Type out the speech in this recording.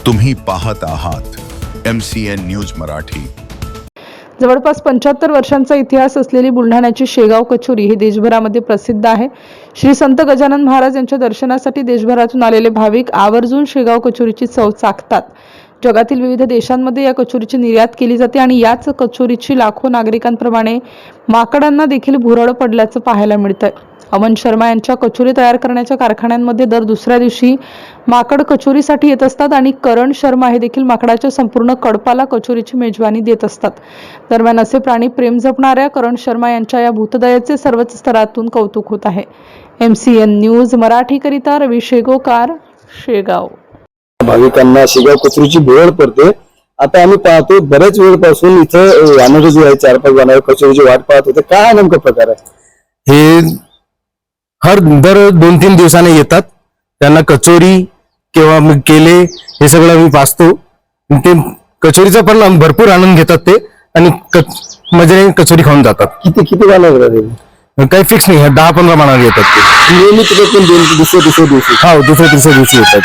तुम्ही पाहत आहात MCN न्यूज मराठी। जवळपास 75 वर्षांचा इतिहास असलेली बुलढाण्याची शेगाव कचोरी ही देशभरामध्ये प्रसिद्ध आहे। श्री संत गजानन महाराज यांच्या दर्शनासाठी देशभरातून आलेले भाविक आवर्जून शेगाव कचोरीची चव चाखतात। जगातील विविध देशांमध्ये या कचोरीची निर्यात केली जाते आणि याच कचोरीची लाखो नागरिकांप्रमाणे माकडांना देखील भुरळ पडल्याचं पाहायला मिळतंय। अमन शर्मा यांच्या कचोरी तयार करण्याच्या कारखान्यांमध्ये दर दुसऱ्या दिवशी माकड कचोरीसाठी येत असतात आणि करण शर्मा हे देखील माकडाच्या संपूर्ण कडपाला कचोरीची मेजवानी देत असतात। दरम्यान असे प्राणी प्रेम जपणाऱ्या करण शर्मा यांच्या या भूतदयेचे सर्वच स्तरातून कौतुक होत आहे। MCN न्यूज मराठी करिता रवी शेगोकार, शेगाव। भाविकांना शेगाव कचोरीची भुरळ पडते। आता आम्ही पाहतो बऱ्याच वेळपासून इथं यामध्ये जो आहे 4-5 जण कचोरीची वाट पाहत होते। काय नेमका प्रकार आहे? हे हर दर 2-3 दिवसाने येतात, त्यांना कचोरी किंवा केले हे सगळं मी पाचतो। ते कचोरीचा पण भरपूर आनंद घेतात ते आणि मजेने कचोरी खाऊन जातात। किती जण येतात? काही फिक्स नाही, 10-15 मानाने येतात ते नेहमी तिथे पण दुसऱ्या दिवशी दुसऱ्या तिसऱ्या दिवशी येतात।